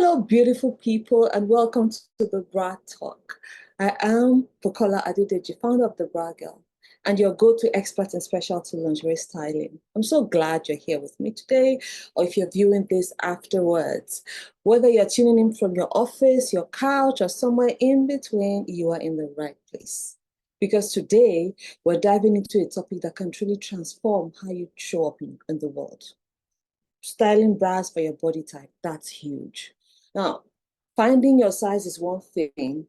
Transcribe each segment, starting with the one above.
Hello, beautiful people, and welcome to the Bra Talk. I am Bukola Adedeji, founder of the Bra Girl, and your go-to expert in specialty lingerie styling. I'm so glad you're here with me today, or if you're viewing this afterwards. Whether you're tuning in from your office, your couch, or somewhere in between, you are in the right place. Because today, we're diving into a topic that can truly transform how you show up in the world. Styling bras for your body type, that's huge. Now, finding your size is one thing,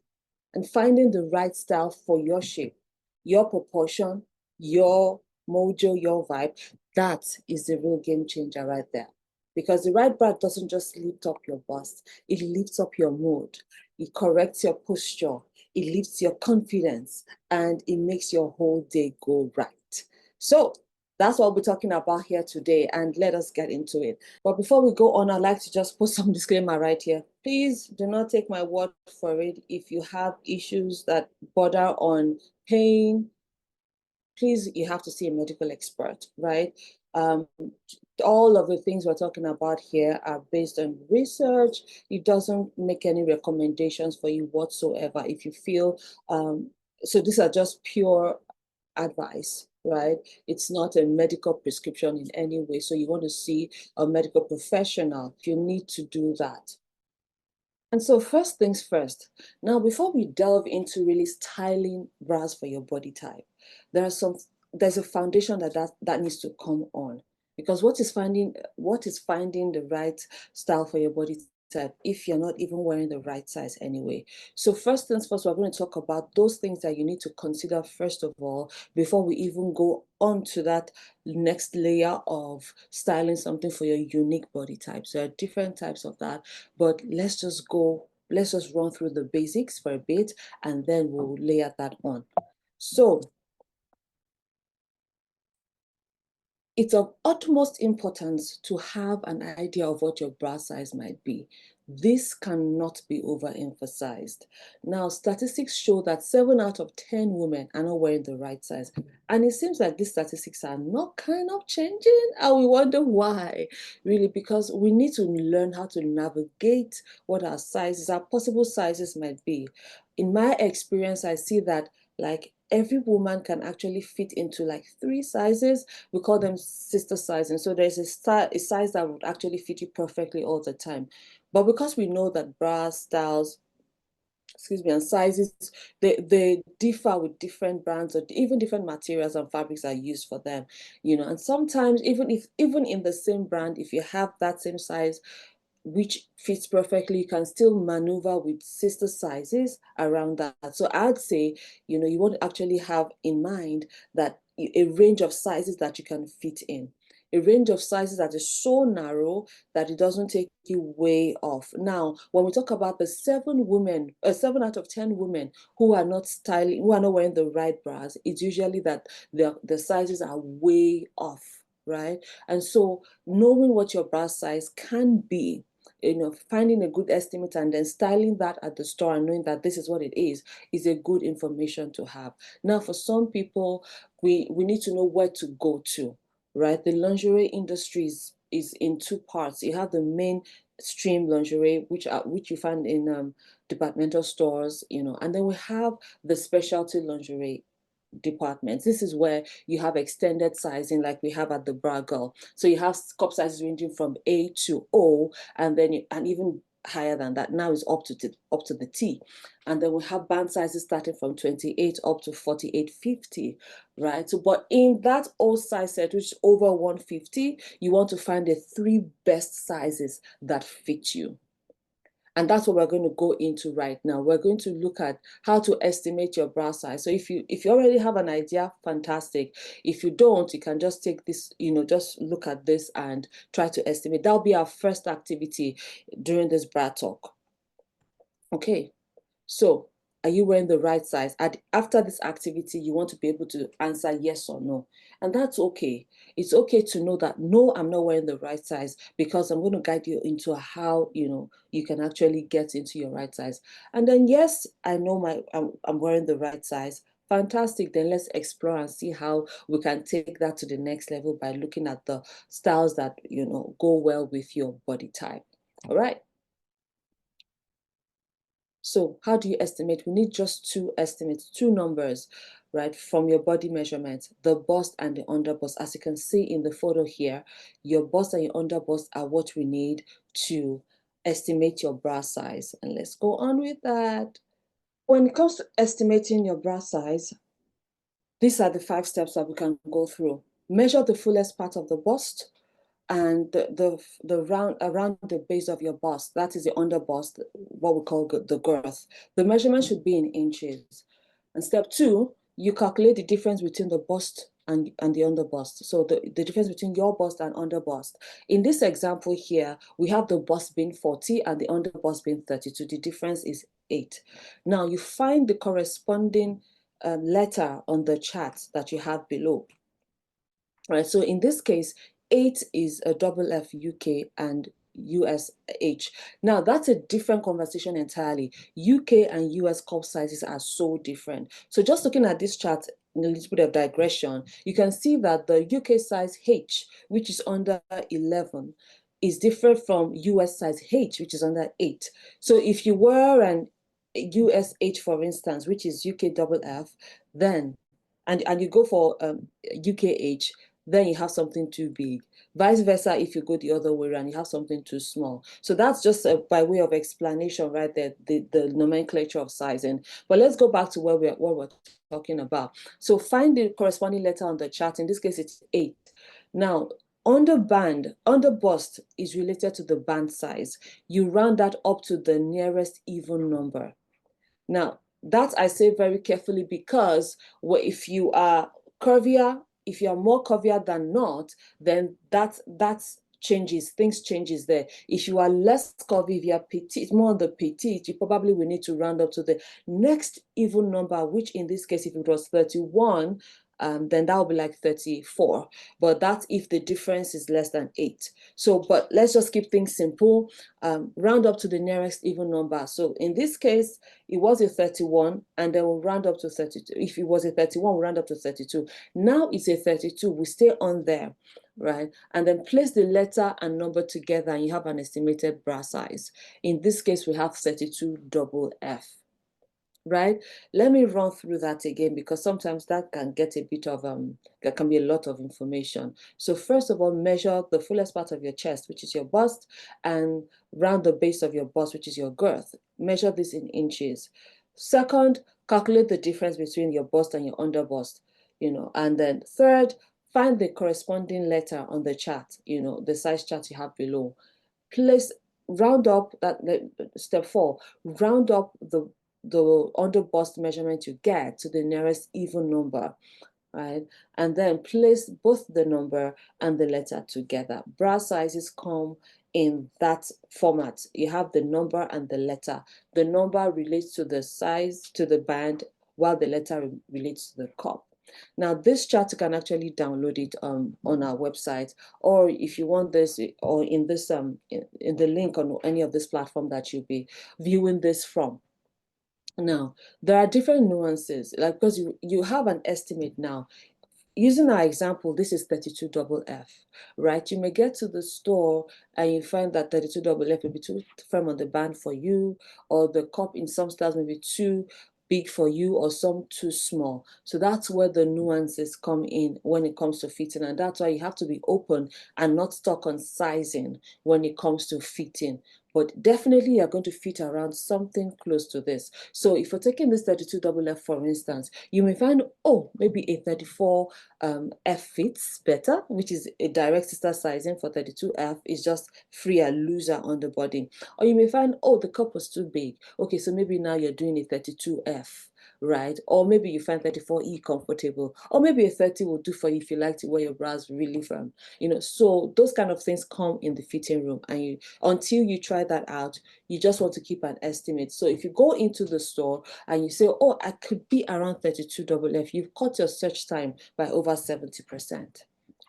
and finding the right style for your shape, your proportion, your mojo, your vibe, that is the real game changer right there. Because the right bra doesn't just lift up your bust, it lifts up your mood, it corrects your posture, it lifts your confidence, and it makes your whole day go right. So that's what we're talking about here today, and let us get into it. But before we go on, I'd like to just put some disclaimer right here. Please do not take my word for it. If you have issues that border on pain, please, you have to see a medical expert, right? All of the things we're talking about here are based on research. It doesn't make any recommendations for you whatsoever. If you feel, so these are just pure advice, right? It's not a medical prescription in any way. So you want to see a medical professional, you need to do that. And so first things first, now before we delve into really styling bras for your body type, there's a foundation that needs to come on. Because what is finding the right style for your body type if you're not even wearing the right size anyway? So first things first, we're going to talk about those things that you need to consider first of all before we even go on to that next layer of styling something for your unique body type. So there are different types of that, but let's just run through the basics for a bit and then we'll layer that on. So it's of utmost importance to have an idea of what your bra size might be. This cannot be overemphasized. Now, statistics show that 7 out of 10 women are not wearing the right size. And it seems like these statistics are not kind of changing. And we wonder why, really, because we need to learn how to navigate what our sizes, our possible sizes might be. In my experience, I see that like every woman can actually fit into like 3 sizes. We call them sister sizing. So there's a size that would actually fit you perfectly all the time. But because we know that bra styles, excuse me, and sizes, they differ with different brands or even different materials and fabrics are used for them, and sometimes even in the same brand, if you have that same size which fits perfectly, you can still maneuver with sister sizes around that. So I'd say, you want to actually have in mind that a range of sizes that you can fit in. A range of sizes that is so narrow that it doesn't take you way off. Now, when we talk about the 7 out of 10 women who are not styling, who are not wearing the right bras, it's usually that the sizes are way off, right? And so knowing what your bra size can be, finding a good estimate and then styling that at the store and knowing that this is what it is a good information to have. Now, for some people, we need to know where to go to, right? The lingerie industry is in 2 parts. You have the mainstream lingerie, which you find in departmental stores, and then we have the specialty lingerie departments. This is where you have extended sizing like we have at the Bra Girl. So you have cup sizes ranging from A to O, and then and even higher than that now is up to the T. And then we have band sizes starting from 28 up to 4850, right? So but in that O size set, which is over 150, you want to find the 3 best sizes that fit you. And that's what we're going to go into right now. We're going to look at how to estimate your bra size. So if you already have an idea, fantastic. If you don't, you can just take this, just look at this and try to estimate. That'll be our first activity during this bra talk. Okay. So are you wearing the right size? After this activity, you want to be able to answer yes or no. And that's okay. It's okay to know that, no, I'm not wearing the right size, because I'm going to guide you into how, you can actually get into your right size. And then, yes, I know I'm wearing the right size. Fantastic. Then let's explore and see how we can take that to the next level by looking at the styles that, go well with your body type. All right. So how do you estimate? We need just two estimates, two numbers, right, from your body measurement, the bust and the under bust. As you can see in the photo here, your bust and your under bust are what we need to estimate your bra size. And let's go on with that. When it comes to estimating your bra size, these are the 5 steps that we can go through. Measure the fullest part of the bust and the round around the base of your bust. That is the under bust, what we call the girth. The measurement should be in inches. And step 2, you calculate the difference between the bust and the under bust. So the difference between your bust and under bust. In this example here, we have the bust being 40 and the under bust being 32. The difference is 8. Now you find the corresponding letter on the chart that you have below. Right, so in this case, 8 is a double F UK and USH. Now, that's a different conversation entirely. UK and US cup sizes are so different. So just looking at this chart, in a little bit of digression, you can see that the UK size H, which is under 11, is different from US size H, which is under 8. So if you were an USH, for instance, which is UK double F, then, and you go for UKH, then you have something too big. Vice versa, if you go the other way around, you have something too small. So that's just by way of explanation right there, the nomenclature of sizing. But let's go back to what we're talking about. So find the corresponding letter on the chart. In this case, it's 8. Now, under bust is related to the band size. You round that up to the nearest even number. Now, that I say very carefully because if you are curvier, if you are more curvier than not, then that's changes, things changes there. If you are less curvy, if you are petite, more on the petite, you probably will need to round up to the next even number, which in this case, if it was 31, then that will be like 34. But that's if the difference is less than 8. So, but let's just keep things simple. Round up to the nearest even number. So in this case, it was a 31, and then we'll round up to 32. If it was a 31, we'll round up to 32. Now it's a 32, we stay on there, right? And then place the letter and number together, and you have an estimated bra size. In this case, we have 32 double F. Right? Let me run through that again because sometimes that can get a bit of that can be a lot of information. So first of all, measure the fullest part of your chest, which is your bust, and round the base of your bust, which is your girth. Measure this in inches. Second, calculate the difference between your bust and your under bust, and then third, find the corresponding letter on the chart, the size chart you have below. Round up step 4, round up the under bust measurement you get to the nearest even number, right? And then place both the number and the letter together. Bra sizes come in that format. You have the number and the letter. The number relates to the size, to the band, while the letter relates to the cup. Now, this chart, you can actually download it on our website, or if you want this, or in this in the link on any of this platform that you'll be viewing this from. Now, there are different nuances, like because you have an estimate now. Using our example, this is 32 double F, right? You may get to the store and you find that 32 double F may be too firm on the band for you, or the cup in some styles may be too big for you, or some too small. So that's where the nuances come in when it comes to fitting. And that's why you have to be open and not stuck on sizing when it comes to fitting. But definitely you're going to fit around something close to this. So if you're taking this 32 double F, for instance, you may find, oh, maybe a 34 F fits better, which is a direct sister sizing for 32F, is just freer, looser on the body. Or you may find, oh, the cup was too big. Okay, so maybe now you're doing a 32F, right? Or maybe you find 34E comfortable. Or maybe a 30 will do for you if you like to wear your bras really firm. So those kind of things come in the fitting room, and until you try that out, you just want to keep an estimate. So if you go into the store and you say, oh, I could be around 32 double F, you've cut your search time by over 70%.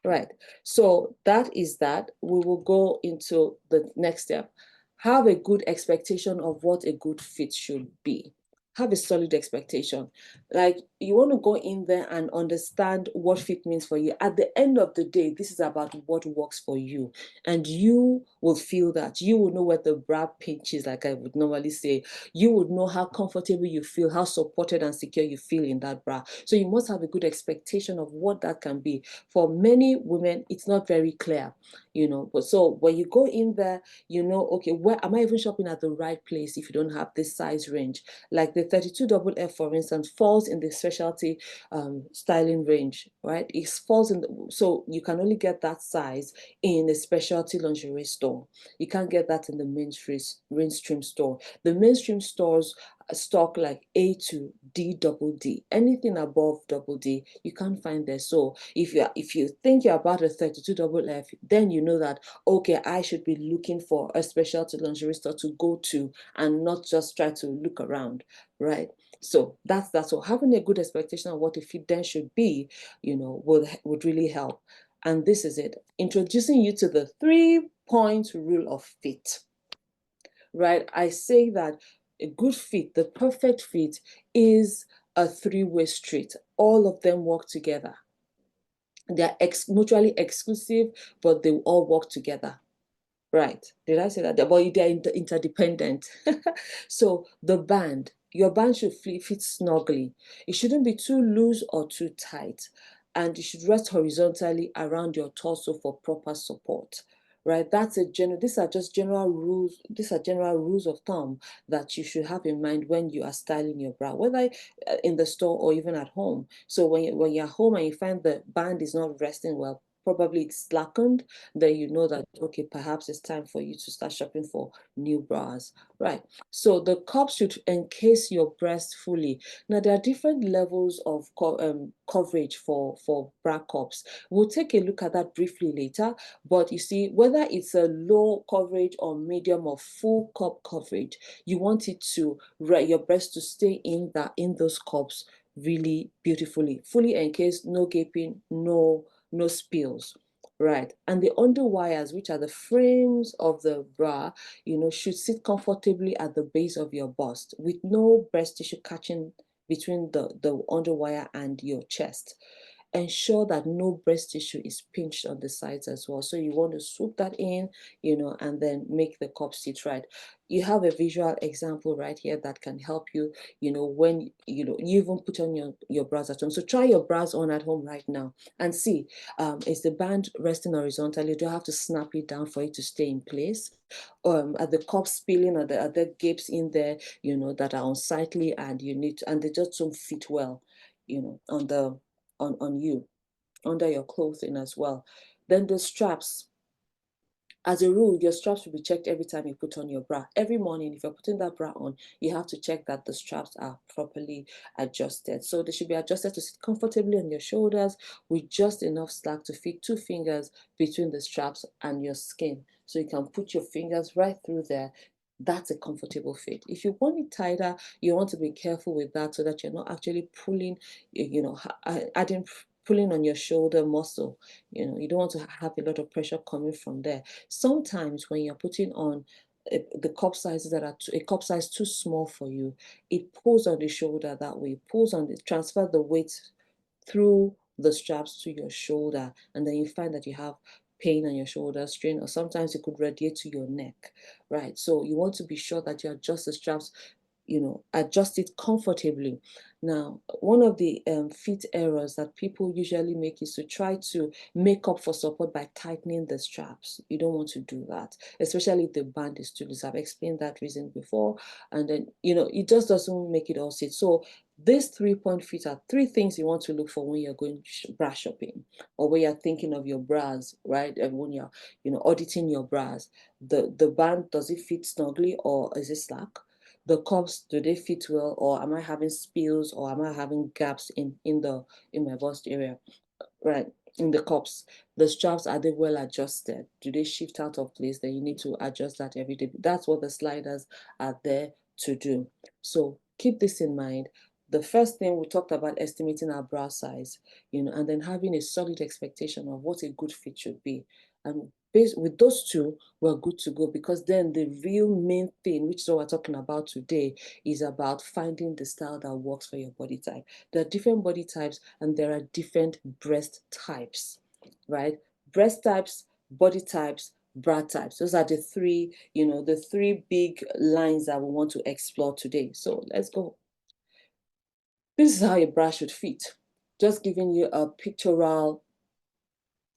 Right. So that is that. We will go into the next step. Have a good expectation of what a good fit should be. Have a solid expectation. Like, you want to go in there and understand what fit means for you. At the end of the day, this is about what works for you. And you will feel that. You will know where the bra pinches, like I would normally say. You would know how comfortable you feel, how supported and secure you feel in that bra. So you must have a good expectation of what that can be. For many women, it's not very clear, but so when you go in there, okay, where am I even shopping at the right place if you don't have this size range? Like the 32FF, for instance, falls in the specialty styling range, right? It falls in so you can only get that size in a specialty lingerie store. You can't get that in the mainstream store. The mainstream stores stock like A to D double D. Anything above double D, you can't find there. So if you think you're about a 32FF, then you know that, okay, I should be looking for a specialty lingerie store to go to and not just try to look around, right? So that's so having a good expectation of what a fit then should be, would really help. And this is it, introducing you to the 3-point rule of fit, right? I say that a good fit, the perfect fit, is a three-way street. All of them work together. They're mutually exclusive, but they all work together. Right. Did I say that? But they're interdependent. So your band should fit snugly. It shouldn't be too loose or too tight. And it should rest horizontally around your torso for proper support. Right. These are just general rules. These are general rules of thumb that you should have in mind when you are styling your bra, whether in the store or even at home. So when you're home and you find the band is not resting well, probably it's slackened, then you know that, okay, perhaps it's time for you to start shopping for new bras, right? So the cup should encase your breast fully. Now there are different levels of coverage for bra cups. We'll take a look at that briefly later, but you see, whether it's a low coverage or medium or full cup coverage, you want it to your breast to stay in those cups really beautifully, fully encased, no gaping, no spills, right? And the underwires, which are the frames of the bra, should sit comfortably at the base of your bust with no breast tissue catching between the underwire and your chest. Ensure that no breast tissue is pinched on the sides as well. So you want to swoop that in, and then make the cup sit right. You have a visual example right here that can help you, when, you even put on your bras at home. So try your bras on at home right now and see, is the band resting horizontally? Do I have to snap it down for it to stay in place? Are the cups spilling, or are there gapes in there, that are unsightly and and they just don't fit well, on you, under your clothing as well. Then the straps. As a rule, your straps will be checked every time you put on your bra. Every morning, if you're putting that bra on, you have to check that the straps are properly adjusted. So they should be adjusted to sit comfortably on your shoulders with just enough slack to fit 2 fingers between the straps and your skin. So you can put your fingers right through there. That's a comfortable fit. If you want it tighter, you want to be careful with that so that you're not actually pulling, adding pulling on your shoulder muscle. You don't want to have a lot of pressure coming from there. Sometimes when you're putting on the cup sizes that are a cup size too small for you, it pulls on the shoulder that way, transfer the weight through the straps to your shoulder, and then you find that you have pain on your shoulder, strain, or sometimes it could radiate to your neck, right? So you want to be sure that you adjust the straps, adjust it comfortably. Now, one of the fit errors that people usually make is to try to make up for support by tightening the straps. You don't want to do that, especially if the band is too loose. I've explained that reason before, and then, it just doesn't make it all sit. So these 3-point fit are 3 things you want to look for when you're going bra shopping, or when you're thinking of your bras, right? And when you're, auditing your bras. The band, does it fit snugly or is it slack? The cups, do they fit well, or am I having spills, or am I having gaps in my bust area, right? In the cups, the straps, are they well adjusted? Do they shift out of place? Then you need to adjust that every day. That's what the sliders are there to do. So keep this in mind. The first thing, we talked about estimating our bra size, and then having a solid expectation of what a good fit should be. And based with those two, we're good to go, because then the real main thing, which is what we're talking about today, is about finding the style that works for your body type. There are different body types and there are different breast types, right? Breast types, body types, bra types. Those are the three, the three big lines that we want to explore today. So let's go. This is how a bra should fit. Just giving you a pictorial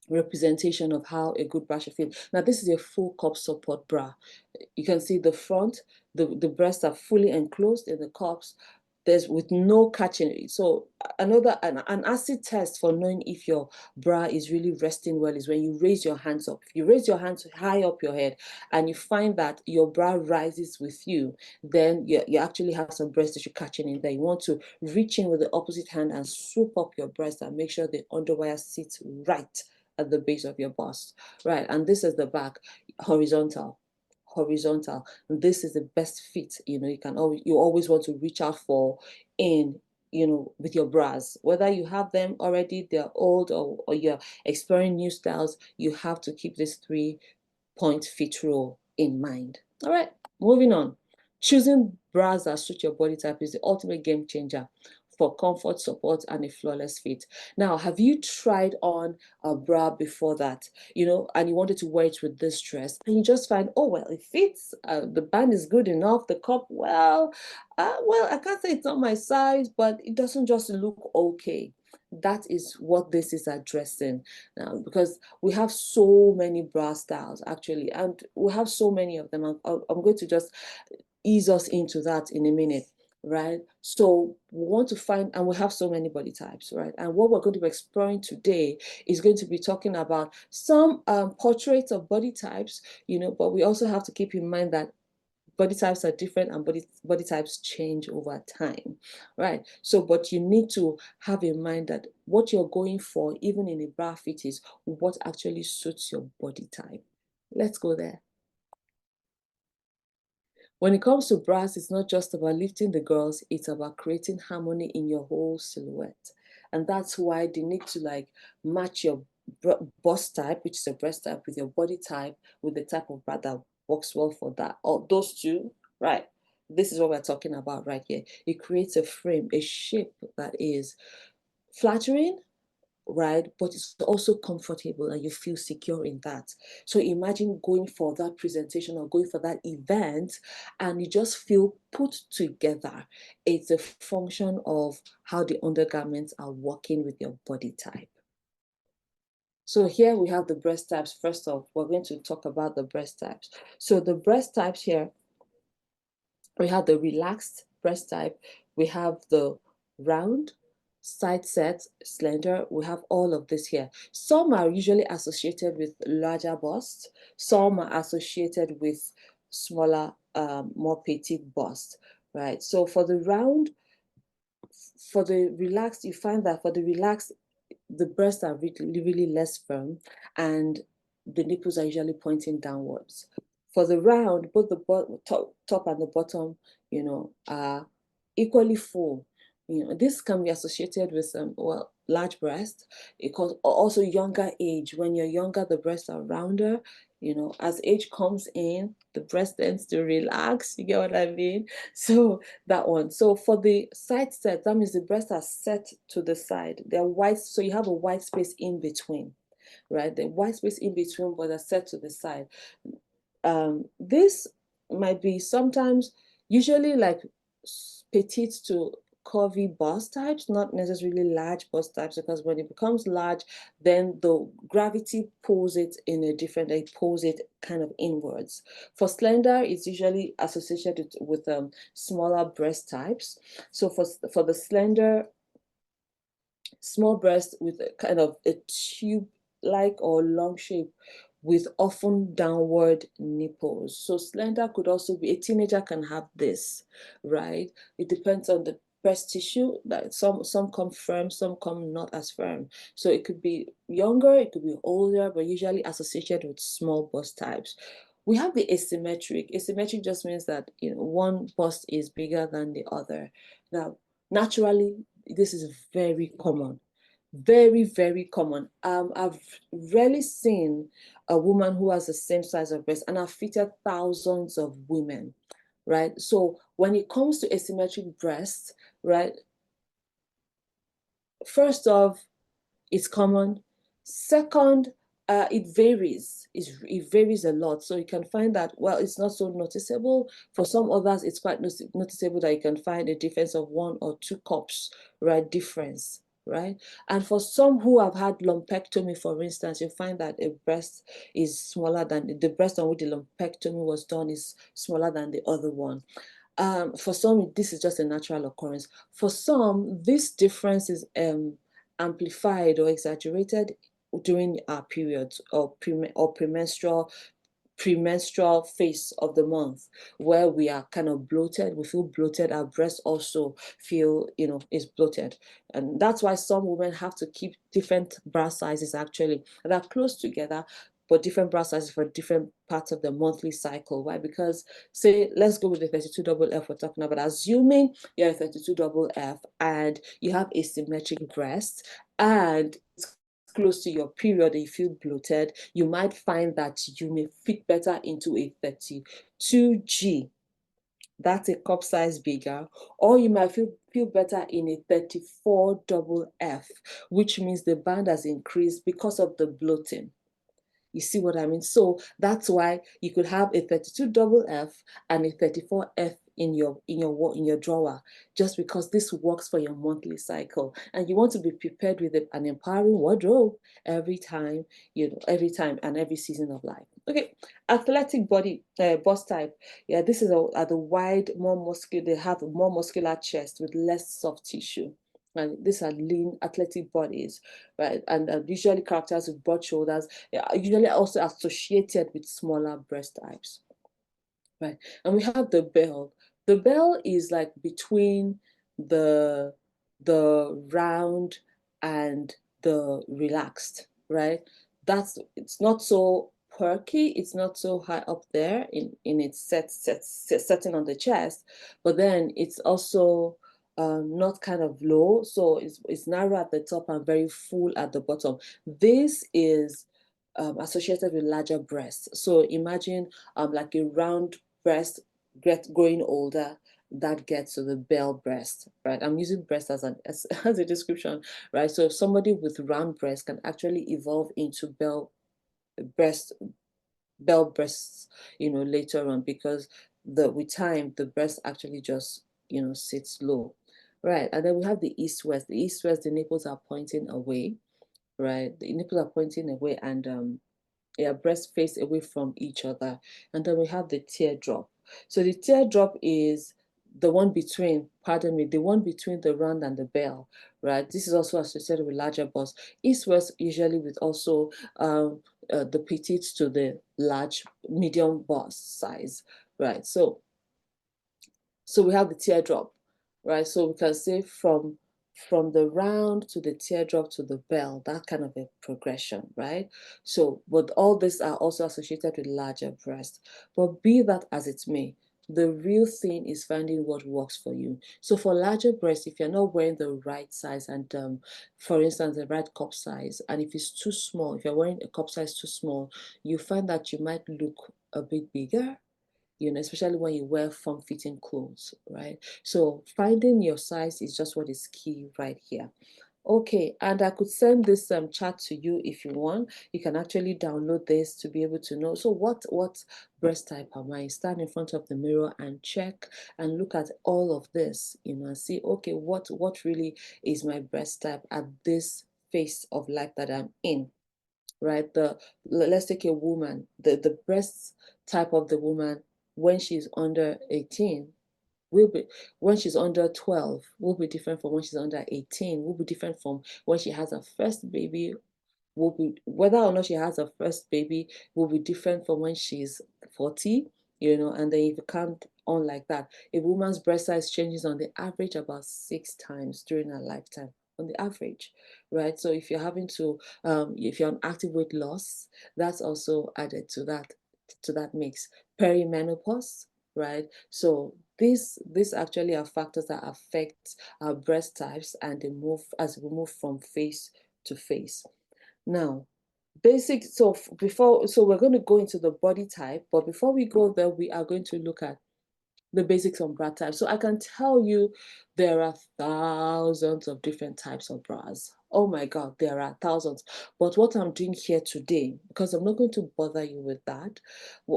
representation of how a good bra should fit. Now, this is a full cup support bra. You can see the front, the breasts are fully enclosed in the cups. There's with no catching. So an acid test for knowing if your bra is really resting well is when you raise your hands up. If you raise your hands high up your head and you find that your bra rises with you, then you actually have some breast tissue catching in there. You want to reach in with the opposite hand and swoop up your breast and make sure the underwire sits right at the base of your bust, right? And this is the back, horizontal. This is the best fit. You always want to reach out for in with your bras, whether you have them already, they're old, or you're exploring new styles. You have to keep this 3-point fit rule in mind. All right, moving on. Choosing bras that suit your body type is the ultimate game changer for comfort, support, and a flawless fit. Now, have you tried on a bra before that, and you wanted to wear it with this dress, and you just find, oh, well, it fits, the band is good enough, the cup, well, I can't say it's not my size, but it doesn't just look okay. That is what this is addressing now, because we have so many bra styles, actually, and we have so many of them. I'm going to just ease us into that in a minute, right? So we want to find, and we have so many body types, right? And what we're going to be exploring today is going to be talking about some portraits of body types, but we also have to keep in mind that body types are different and body types change over time, right? So, but you need to have in mind that what you're going for, even in a bra fit, is what actually suits your body type. Let's go there. When it comes to bras, it's not just about lifting the girls, it's about creating harmony in your whole silhouette. And that's why they need to match your bust type, which is a breast type, with your body type, with the type of bra that works well for that. Or those two, right? This is what we're talking about right here. It creates a frame, a shape that is flattering, right? But it's also comfortable and you feel secure in that. So imagine going for that presentation or going for that event and you just feel put together. It's a function of how the undergarments are working with your body type. So here we have the breast types. First off, we're going to talk about the breast types. So the breast types here, we have the relaxed breast type, we have the round, side set, slender. We have all of this here. Some are usually associated with larger busts. Some are associated with smaller, more petite bust, right? So for the round, for the relaxed, you find that for the relaxed, the breasts are really, really less firm and the nipples are usually pointing downwards. For the round, both the top and the bottom, are equally full. This can be associated with large breast, because also younger age. When you're younger, the breasts are rounder. As age comes in, the breast tends to relax. You get what I mean? So that one. So for the side set, that means the breasts are set to the side. They're wide, so you have a white space in between, right? The white space in between, but they're set to the side. This might be sometimes, usually like petite to curvy bust types, not necessarily large bust types, because when it becomes large, then the gravity pulls it in a different, it pulls it kind of inwards. For slender, it's usually associated with smaller breast types. So for the slender, small breast with a kind of a tube-like or long shape with often downward nipples. So slender could also be, a teenager can have this, right? It depends on the breast tissue, that some come firm, some come not as firm. So it could be younger, it could be older, but usually associated with small bust types. We have the asymmetric. Asymmetric just means that one bust is bigger than the other. Now, naturally, this is very common, very, very common. I've rarely seen a woman who has the same size of breast, and I've fitted thousands of women, right? So when it comes to asymmetric breasts, right, first off, it's common. Second, It varies. It varies a lot. So you can find that, well, it's not so noticeable. For some others, it's quite noticeable that you can find a difference of 1 or 2 cups, right? Difference, right? And for some who have had lumpectomy, for instance, you find that a breast is smaller than the breast on which the lumpectomy was done is smaller than the other one. For some, this is just a natural occurrence. For some, this difference is amplified or exaggerated during our periods or premenstrual phase of the month, where we are kind of bloated. We feel bloated. Our breasts also feel, is bloated. And that's why some women have to keep different bra sizes actually that are close together, but different bra sizes for different parts of the monthly cycle. Why? Because, say, let's go with the 32 double F we're talking about. Assuming you have 32 double F and you have asymmetric breasts and it's close to your period and you feel bloated, you might find that you may fit better into a 32G. That's a cup size bigger, or you might feel better in a 34 double F, which means the band has increased because of the bloating. You see what I mean? So that's why you could have a 32 double F and a 34 F in your drawer, just because this works for your monthly cycle. And you want to be prepared with an empowering wardrobe every time, every time and every season of life. Okay, athletic bust type. Yeah, this is at the wide, more muscular, they have a more muscular chest with less soft tissue. And these are lean, athletic bodies, right? And usually characterized with broad shoulders, usually also associated with smaller breast types, right? And we have the bell. The bell is like between the round and the relaxed, right? It's not so perky, it's not so high up there in its setting on the chest, but then it's also not kind of low, so it's narrow at the top and very full at the bottom. This is associated with larger breasts. So imagine like a round breast growing older, that gets to the bell breast, right? I'm using breast as as a description, right? So somebody with round breast can actually evolve into breast breasts, later on, because with time the breast actually just sits low, right? And then we have the east-west. The east-west, the nipples are pointing away, right? The nipples are pointing away, and yeah, breasts face away from each other. And then we have the teardrop. So the teardrop is the one between, pardon me, the one between the round and the bell, right? This is also associated with larger bust. East-west usually with also the petite to the large, medium bust size, right? So we have the teardrop, right? So we can say from the round to the teardrop to the bell, that kind of a progression, right? So, but all these are also associated with larger breast. But be that as it may, the real thing is finding what works for you. So for larger breasts, if you're not wearing the right size and for instance, the right cup size, and if it's too small, if you're wearing a cup size too small, you find that you might look a bit bigger, especially when you wear form-fitting clothes, right? So finding your size is just what is key right here. Okay, and I could send this chart to you if you want. You can actually download this to be able to know. So what breast type am I? Stand in front of the mirror and check and look at all of this, and see, okay, what really is my breast type at this phase of life that I'm in, right? Let's take a woman, the breast type of the woman when she's under 18 will be, when she's under 12 will be different from when she's under 18, will be different from when she has her first baby, will be, whether or not she has her first baby will be different from when she's 40, and then if you count on like that, a woman's breast size changes on the average about 6 times during her lifetime, on the average, right? So if you're having to if you're on active weight loss, that's also added to that mix. Perimenopause, right? So these actually are factors that affect our breast types, and they move as we move from phase to phase. Now, so we're going to go into the body type, but before we go there, we are going to look at the basics on bra types. So I can tell you there are thousands of different types of bras. Oh my God, there are thousands. But what I'm doing here today, because I'm not going to bother you with that,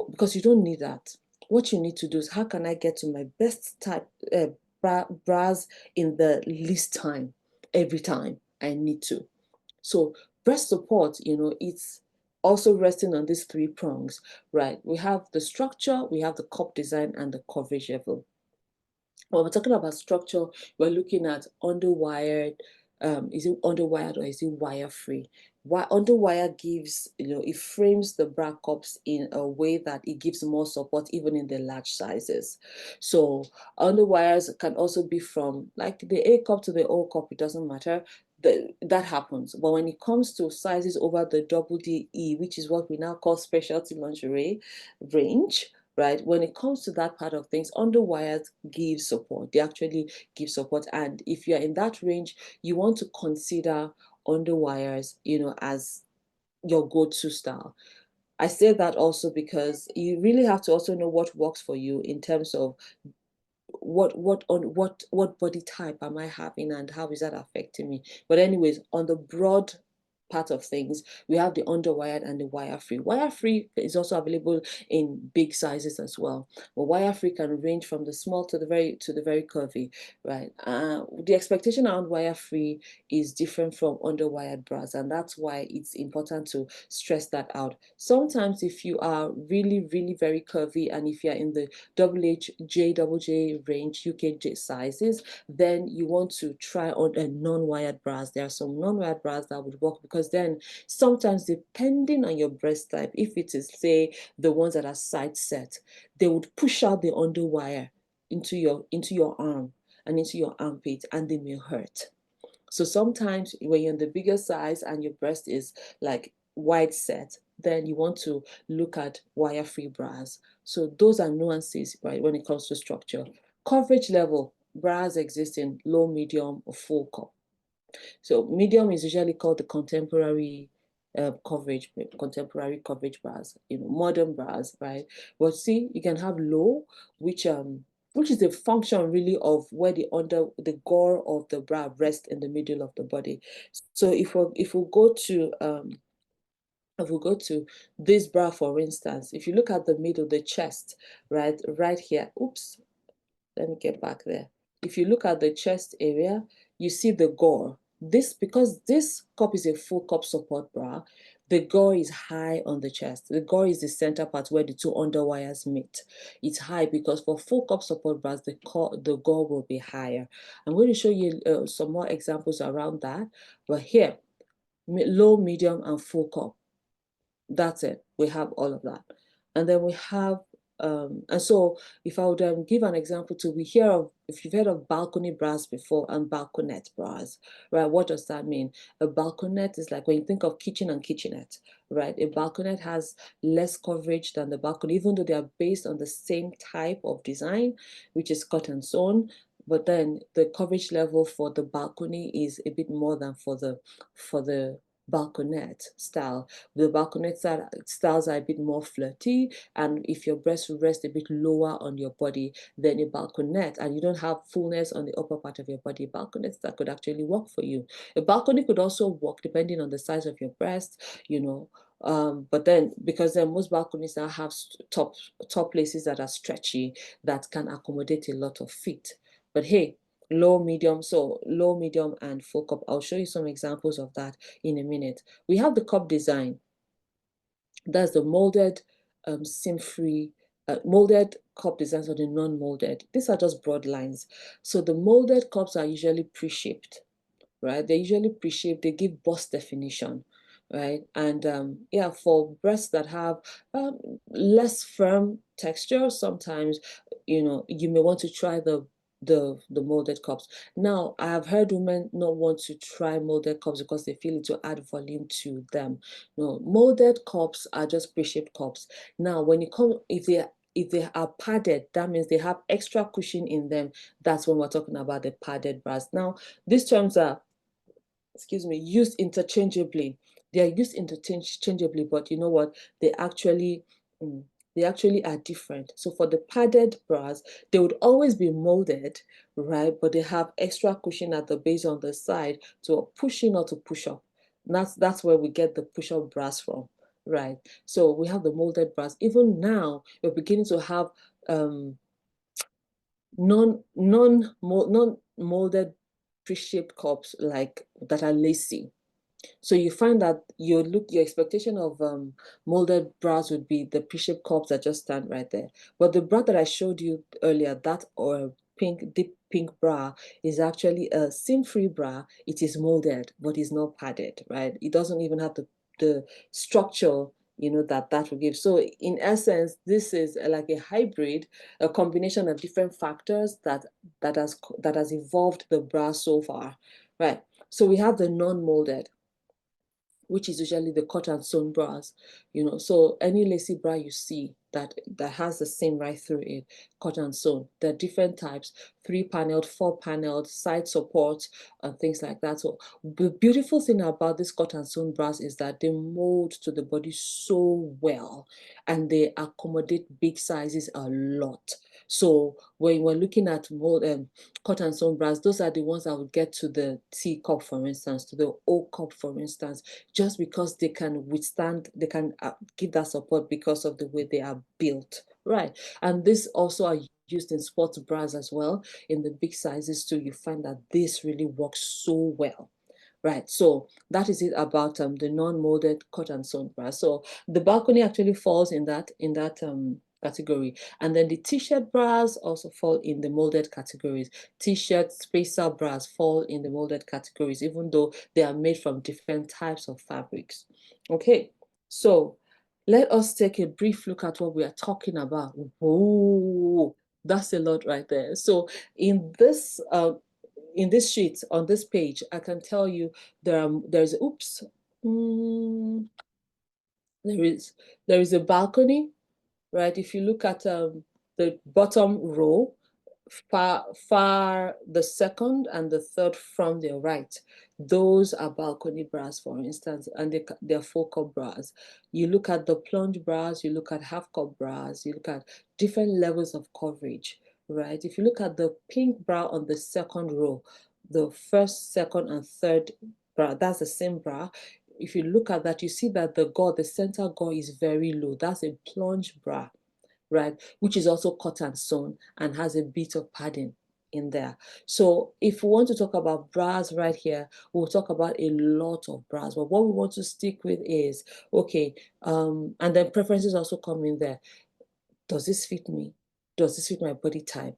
because you don't need that. What you need to do is, how can I get to my best type bras in the least time every time I need to? So breast support, it's also resting on these three prongs, right? We have the structure, we have the cup design, and the coverage level. When we're talking about structure, we're looking at underwired. Is it underwired or is it wire free? Why underwire gives, it frames the bra cups in a way that it gives more support even in the large sizes. So underwires can also be from like the A cup to the O cup, it doesn't matter. That happens. But when it comes to sizes over the double DE, which is what we now call specialty lingerie range, right? When it comes to that part of things, underwires give support. They actually give support. And if you're in that range, you want to consider underwires, as your go-to style. I say that also because you really have to also know what works for you in terms of what body type am I having and how is that affecting me. But anyways, on the broad part of things, we have the underwired and the wire free. Wire free is also available in big sizes as well, but wire free can range from the small to the very curvy, right? The expectation around wire free is different from underwired bras, and that's why it's important to stress that out. Sometimes if you are really very curvy, and if you're in the JJJ range, UKJ sizes, then you want to try on a non-wired bras. There are some non-wired bras that would work, because then sometimes, depending on your breast type, if it is, say, the ones that are side set, they would push out the underwire into your arm and into your armpit, and they may hurt. So sometimes when you're in the bigger size and your breast is like wide set, then you want to look at wire-free bras. So those are nuances, right, when it comes to structure. Coverage level, bras exist in low, medium, or full cup. So medium is usually called the contemporary contemporary coverage bras, modern bras, right? But see, you can have low, which is the function really of where the gore of the bra rests in the middle of the body. So if we go to this bra, for instance, if you look at the middle, the chest, right here, oops, let me get back there. If you look at the chest area, you see the gore. Because this cup is a full cup support bra, the gore is high on the chest. The gore is the center part where the two underwires meet. It's high because for full cup support bras, the gore will be higher. I'm going to show you some more examples around that. But here, low, medium, and full cup. That's it. We have all of that. And then we have, and so if I would give an example too, if you've heard of balcony bras before and balconette bras, right? What does that mean? A balconette is like when you think of kitchen and kitchenette, right? A balconette has less coverage than the balcony, even though they are based on the same type of design, which is cut and sewn. But then the coverage level for the balcony is a bit more than for the balconette style. The balconette styles are a bit more flirty, and if your breast rests a bit lower on your body than a balconette, and you don't have fullness on the upper part of your body, balconettes that could actually work for you. A balcony could also work depending on the size of your breast, but then because then most balconies now have top places that are stretchy that can accommodate a lot of feet. But hey, low, medium, and full cup. I'll show you some examples of that in a minute. We have the cup design. That's the molded, seam-free, molded cup designs or the non-molded. These are just broad lines. So the molded cups are usually pre-shaped, right? They're usually pre-shaped. They give bust definition, right? And yeah, for breasts that have less firm texture, sometimes you may want to try the molded cups. Now, I have heard women not want to try molded cups because they feel it will add volume to them. No, molded cups are just pre-shaped cups. Now, when it comes, if they are padded, that means they have extra cushion in them. That's when we're talking about the padded bras. Now, these terms are, used interchangeably. They are used interchangeably, but you know what? They actually They actually are different. So for the padded bras, they would always be molded, right? But they have extra cushion at the base on the side to push in or to push up. And that's where we get the push-up bras from, right? So we have the molded bras. Even now, we're beginning to have non-molded pre-shaped cups like that are lacy. So you find that your expectation of molded bras would be the pre-shaped cups that just stand right there. But the bra that I showed you earlier, that or pink, deep pink bra, is actually a seam-free bra. It is molded, but it's not padded, right? It doesn't even have the structure, that will give. So in essence, this is like a hybrid, a combination of different factors that has evolved the bra so far, right? So we have the non-molded, which is usually the cut and sewn bras, So any lacy bra you see that has the seam right through it, cut and sewn. There are different types: 3-paneled, 4-paneled, side support, and things like that. So the beautiful thing about this cut and sewn bras is that they mold to the body so well, and they accommodate big sizes a lot. So when we're looking at cut and sewn bras, those are the ones that would get to the T cup, for instance, to the O cup, for instance, just because they can give that support because of the way they are built, right? And this also are used in sports bras as well. In the big sizes too, you find that this really works so well. Right, so that is it about the non-molded cut and sewn bra. So the balcony actually falls in that category, and then the t-shirt bras also fall in the molded categories. T-shirt spacer bras fall in the molded categories, even though they are made from different types of fabrics. Okay, so let us take a brief look at what we are talking about. Whoa, that's a lot right there. So in this sheet on this page, I can tell you there's oops, there is a balcony, right? If you look at the bottom row, far the second and the third from the right, those are balcony bras, for instance, and they're full cup bras. You look at the plunge bras, you look at half cup bras, you look at different levels of coverage, right? If you look at the pink bra on the second row, the first, second, and third bra, that's the same bra. If you look at that, you see that the center gore is very low. That's a plunge bra, right? Which is also cut and sewn and has a bit of padding in there. So if we want to talk about bras right here, we'll talk about a lot of bras. But what we want to stick with is, okay, and then preferences also come in there. Does this fit me? Does this fit my body type?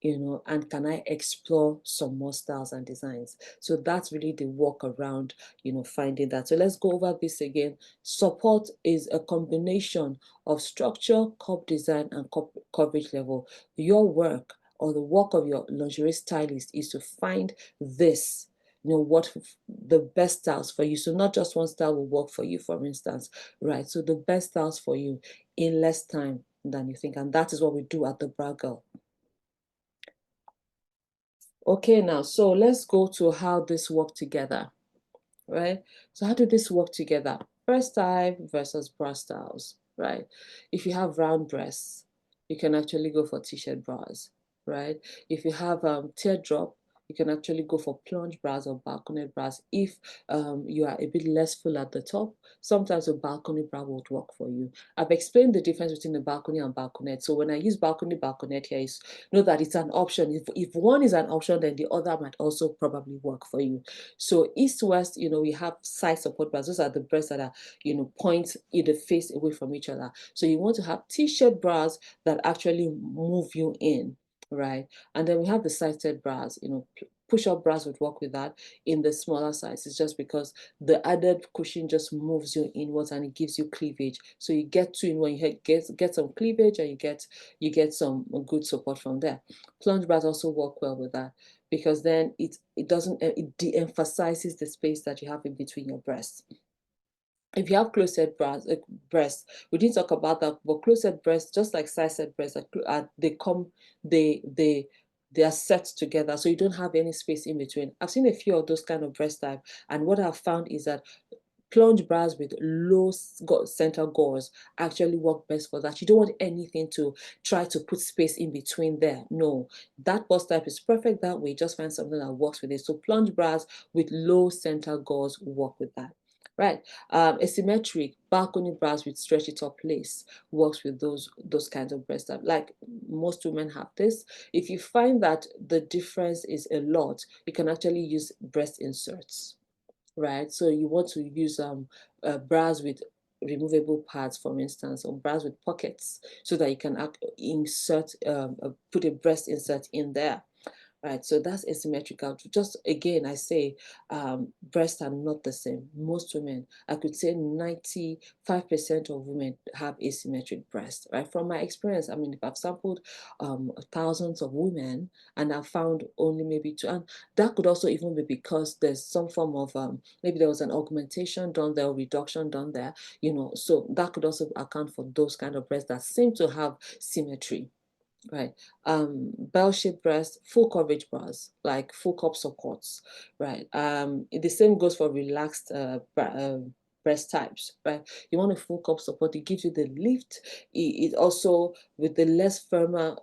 And can I explore some more styles and designs? So that's really the walk around, finding that. So let's go over this again. Support is a combination of structure, cup design, and coverage level. Your work or the work of your lingerie stylist is to find this, what the best styles for you. So not just one style will work for you, for instance, right? So the best styles for you in less time than you think. And that is what we do at the Bra Girl. Okay, now, so let's go to how this work together, right? So how do this work together? Breast type versus bra styles, right? If you have round breasts, you can actually go for t-shirt bras, right? If you have teardrop, you can actually go for plunge bras or balcony bras. If you are a bit less full at the top, sometimes a balcony bra would work for you. I've explained the difference between a balcony and balconette. So when I use balconette here, is know that it's an option. If one is an option, then the other might also probably work for you. So east-west, we have side support bras. Those are the breasts that are, point either face away from each other. So you want to have t-shirt bras that actually move you in, right? And then we have the sided bras, push-up bras would work with that in the smaller sizes, just because the added cushion just moves you inwards and it gives you cleavage. So you get two in one, you get some cleavage, and you get some good support from there. Plunge bras also work well with that, because then it de-emphasizes the space that you have in between your breasts. If you have closed-set breasts, we didn't talk about that, but closed-set breasts, just like side-set breasts, they are set together, so you don't have any space in between. I've seen a few of those kind of breast type, and what I've found is that Plunge bras with low center gauze actually work best for that. You don't want anything to try to put space in between there. No, that bust type is perfect that way. Just find something that works with it. So plunge bras with low center gauze work with that. Right, asymmetric balcony bras with stretchy top lace works with those kinds of breast type. Like most women have this. If you find that the difference is a lot, you can actually use breast inserts, right? So you want to use bras with removable pads, for instance, or bras with pockets, so that you can insert, put a breast insert in there. Right, so that's asymmetrical. Just again, I say breasts are not the same. Most women, I could say 95% of women have asymmetric breasts, right? From my experience, I mean, if I've sampled thousands of women and I've found only maybe two, and that could also even be because there's some form of, maybe there was an augmentation done there or reduction done there, you know, so that could also account for those kind of breasts that seem to have symmetry. Right. Bell-shaped breast, full coverage bras, like full cup supports, right? The same goes for relaxed breast types, right? You want a full cup support, it gives you the lift. It also, with the less firmer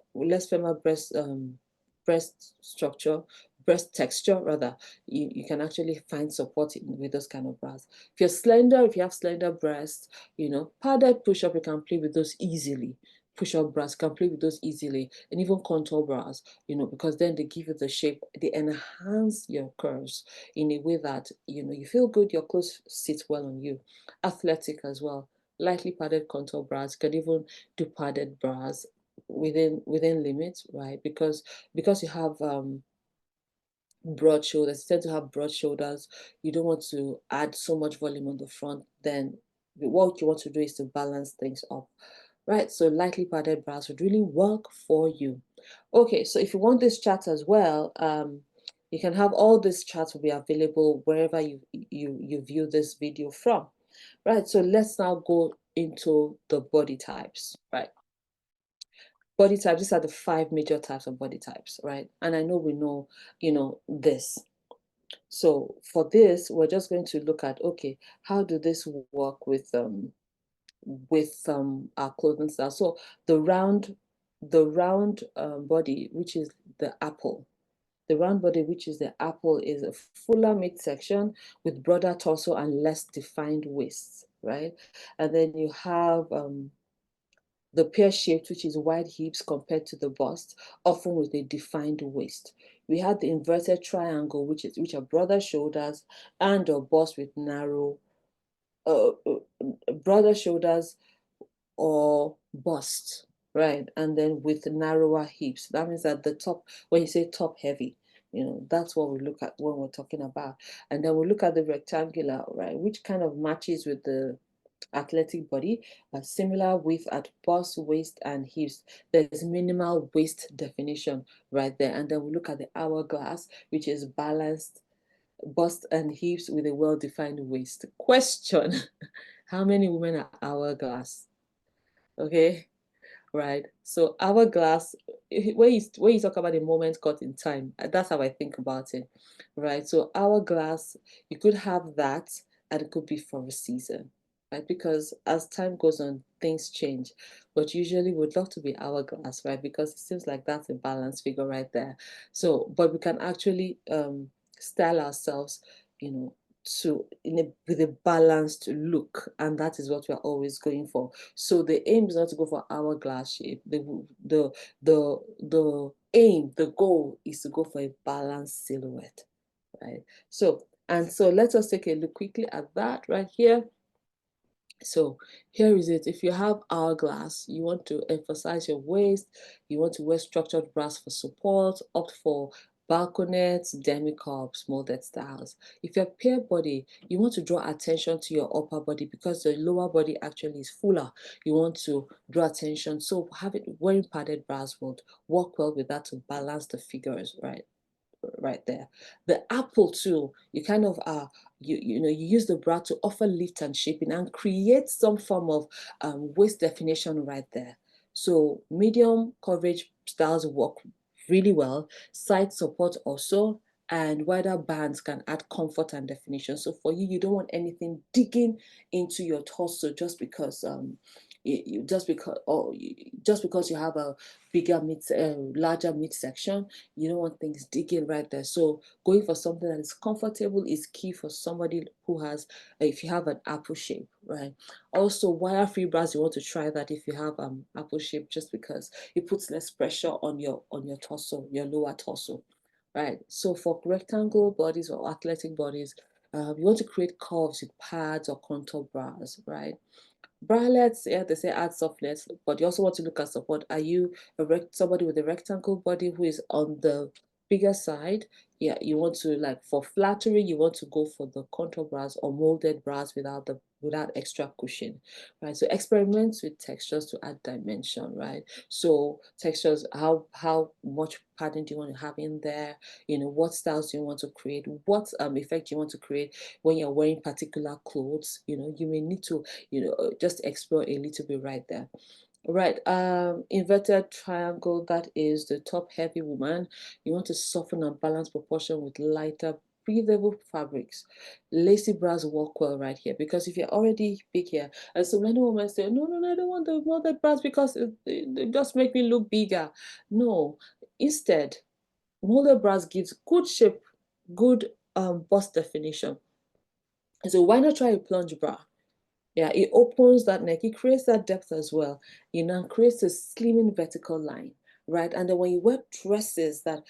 breast structure, breast texture rather, you can actually find support with those kind of bras. If you're slender, if you have slender breasts, you know, padded push-up, you can play with those easily. Push-up bras, can play with those easily, and even contour bras, you know, because then they give you the shape, they enhance your curves in a way that, you know, you feel good, your clothes sit well on you. Athletic as well, lightly padded contour bras, can even do padded bras within limits, right? Because you have broad shoulders, you tend to have broad shoulders, you don't want to add so much volume on the front, then what you want to do is to balance things up. Right, so lightly padded bras would really work for you. Okay, so if you want this chart as well, you can have all these charts will be available wherever you view this video from. Right, so let's now go into the body types, right? Body types, these are the 5 major types of body types, right? And I know we know, you know, this. So for this, we're just going to look at, okay, how do this work with our clothing style? So the round body, which is the apple, the round body, which is the apple, is a fuller midsection with broader torso and less defined waist, right? And then you have the pear-shaped, which is wide hips compared to the bust, often with a defined waist. We have the inverted triangle, which are broader shoulders and a bust with narrow, broader shoulders or bust, right? And then with narrower hips. That means that the top, when you say top heavy, you know, that's what we look at when we're talking about. And then we look at the rectangular, right, which kind of matches with the athletic body, a similar width at bust, waist, and hips. There's minimal waist definition right there. And then we look at the hourglass, which is balanced bust and hips with a well-defined waist. Question: how many women are hourglass? Okay, right? So hourglass, when you talk about a moment caught in time, that's how I think about it, right? So hourglass, you could have that, and it could be for a season, right? Because as time goes on, things change. But usually we'd love to be hourglass, right? Because it seems like that's a balanced figure right there. So, but we can actually style ourselves, you know, with a balanced look, and that is what we're always going for. So the aim is not to go for hourglass shape. The aim, the goal is to go for a balanced silhouette, right? So let us take a look quickly at that right here. So here is it. If you have hourglass, you want to emphasize your waist, you want to wear structured bras for support, opt for balconets, demi-cups, molded styles. If you're pear body, you want to draw attention to your upper body because the lower body actually is fuller. You want to draw attention. So wearing padded bras would work well with that to balance the figures, right there. The apple too, you kind of you use the bra to offer lift and shaping and create some form of waist definition right there. So medium coverage styles work really well. Side support also, and wider bands can add comfort and definition. So for you, you don't want anything digging into your torso just because just because you have a larger midsection, you don't want things digging right there. So going for something that is comfortable is key for somebody who has, if you have an apple shape, right? Also, wire-free bras, you want to try that if you have apple shape, just because it puts less pressure on your torso, your lower torso, right? So for rectangle bodies or athletic bodies, you want to create curves with pads or contour bras, right? Bralettes, yeah, they say add softness, but you also want to look at support. Are you somebody with a rectangle body who is on the bigger side? Yeah, you want to, like, for flattery, you want to go for the contour bras or molded bras without extra cushion, right? So experiment with textures to add dimension, right? So textures, how much padding do you want to have in there? You know, what styles do you want to create? What effect do you want to create when you're wearing particular clothes? You know, you may need to, just explore a little bit right there. Right, inverted triangle, that is the top heavy woman. You want to soften and balance proportion with lighter, breathable fabrics. Lacy bras work well right here, because if you're already big here, and so many women say, no, no, no, I don't want the molded bras because it just make me look bigger. No, instead, molded bras gives good shape, good bust definition. So why not try a plunge bra? Yeah, it opens that neck, it creates that depth as well, creates a slimming vertical line, right? And then when you wear dresses that,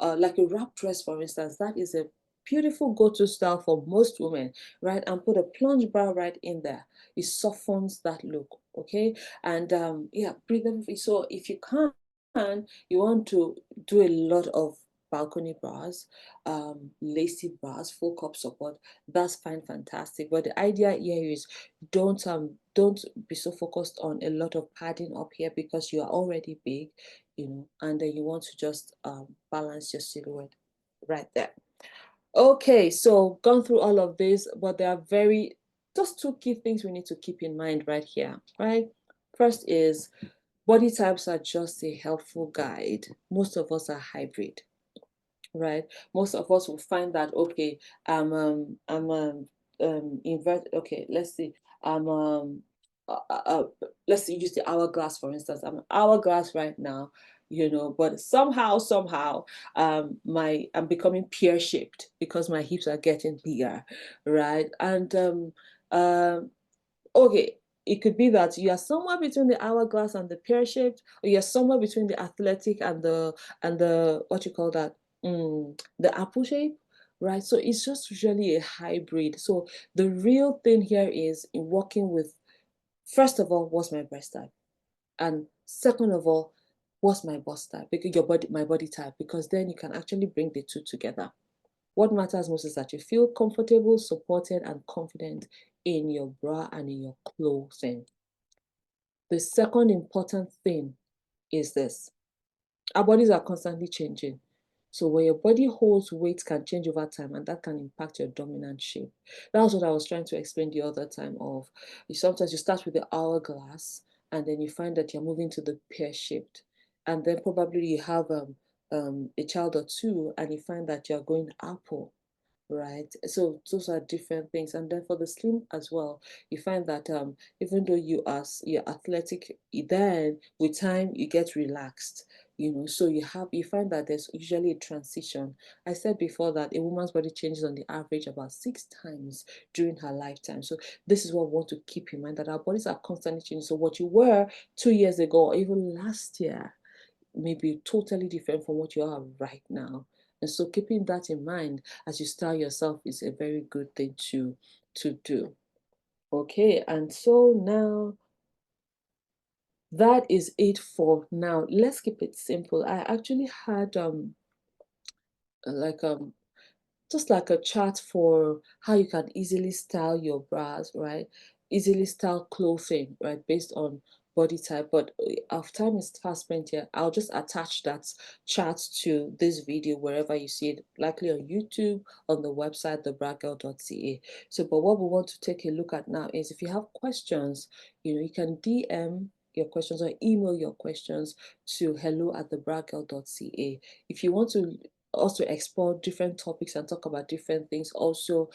like a wrap dress, for instance, that is a beautiful go-to style for most women, right? And put a plunge bra right in there. It softens that look, okay? And yeah, breathable. So if you can, you want to do a lot of balcony bras, lacy bras, full cup support, that's fine, fantastic. But the idea here is don't be so focused on a lot of padding up here, because you are already big, and then you want to just balance your silhouette right there. Okay, so gone through all of this, but there are just two key things we need to keep in mind right here, right? First is body types are just a helpful guide. Most of us are hybrid, right? Most of us will find that, okay, I'm invert. Okay, let's see. I'm uh, uh, uh, let's use the hourglass, for instance. I'm an hourglass right now, but somehow, I'm becoming pear shaped because my hips are getting bigger, right? And okay, it could be that you are somewhere between the hourglass and the pear shaped, or you're somewhere between the athletic and the what you call that, the apple shape, right? So it's just usually a hybrid. So the real thing here is in working with, first of all, what's my breast type, and second of all, what's my bust type, because my body type, because then you can actually bring the two together. What matters most is that you feel comfortable, supported, and confident in your bra and in your clothing. The second important thing is this: our bodies are constantly changing. So when your body holds weight can change over time, and that can impact your dominant shape. That was what I was trying to explain the other time of, sometimes you start with the hourglass and then you find that you're moving to the pear-shaped. And then probably you have a child or two and you find that you're going apple, right? So those are different things. And then for the slim as well, you find that even though you're athletic, then with time you get relaxed, so you find that there's usually a transition. I said before that a woman's body changes on the average about 6 times during her lifetime. So this is what we want to keep in mind, that our bodies are constantly changing. So what you were 2 years ago or even last year may be totally different from what you are right now. And so keeping that in mind as you style yourself is a very good thing to do. Okay, and so now that is it for now. Let's keep it simple. I actually had like just like a chart for how you can easily style your bras, right? Easily style clothing, right? Based on body type. But our time is fast spent here. I'll just attach that chart to this video wherever you see it, likely on YouTube, on the website, thebragirl.ca. So, but what we want to take a look at now is, if you have questions, you can DM your questions or email your questions to hello@thebragirl.ca. If you want to us to explore different topics and talk about different things, also,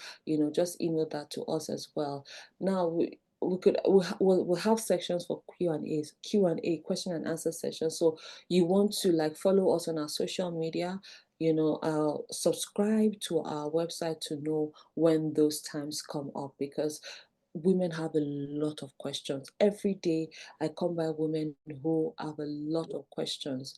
just email that to us as well. Now, we'll have sections for Q&A, question and answer sessions. So you want to like follow us on our social media, subscribe to our website to know when those times come up, because women have a lot of questions. Every day I come by women who have a lot of questions,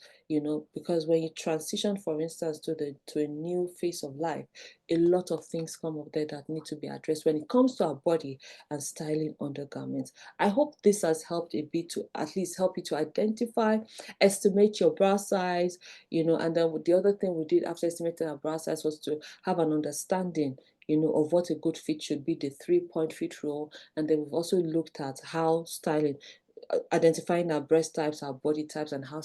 because when you transition, for instance, to a new phase of life, a lot of things come up there that need to be addressed when it comes to our body and styling undergarments. I hope this has helped a bit to at least help you to identify, estimate your bra size, and then the other thing we did after estimating our bra size was to have an understanding of what a good fit should be, the 3-point fit rule. And then we've also looked at how styling, identifying our breast types, our body types, and how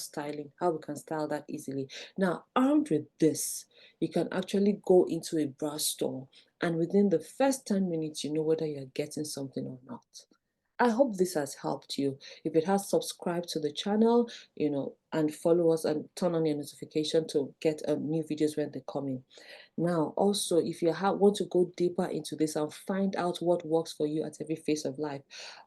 we can style that easily. Now, armed with this, you can actually go into a bra store, and within the first 10 minutes, you know whether you're getting something or not. I hope this has helped you. If it has, subscribe to the channel, and follow us and turn on your notification to get new videos when they come in. Now, also, if you want to go deeper into this and find out what works for you at every phase of life,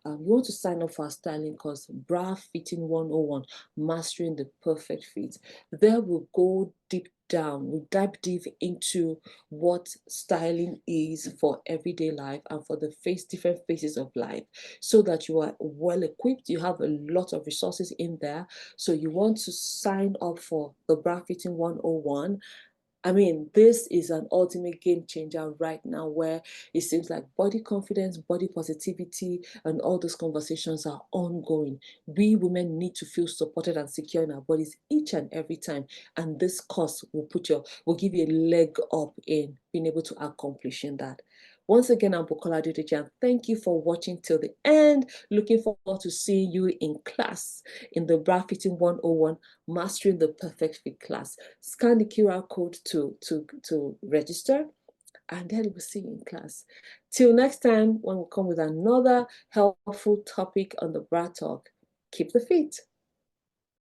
you want to sign up for our styling course, Bra Fitting 101, Mastering the Perfect Fit. There we'll go deep down, we'll dive deep into what styling is for everyday life and for the different phases of life, so that you are well equipped. You have a lot of resources in there. So you want to sign up for the Bra Fitting 101. I mean, this is an ultimate game changer right now, where it seems like body confidence, body positivity, and all those conversations are ongoing. We women need to feel supported and secure in our bodies each and every time. And this course will give you a leg up in being able to accomplishing that. Once again, I'm Bukola Adedeji, and thank you for watching till the end. Looking forward to seeing you in class in the Bra Fitting 101 Mastering the Perfect Fit class. Scan the QR code to register, and then we'll see you in class. Till next time, when we come with another helpful topic on the Bra Talk, keep the fit.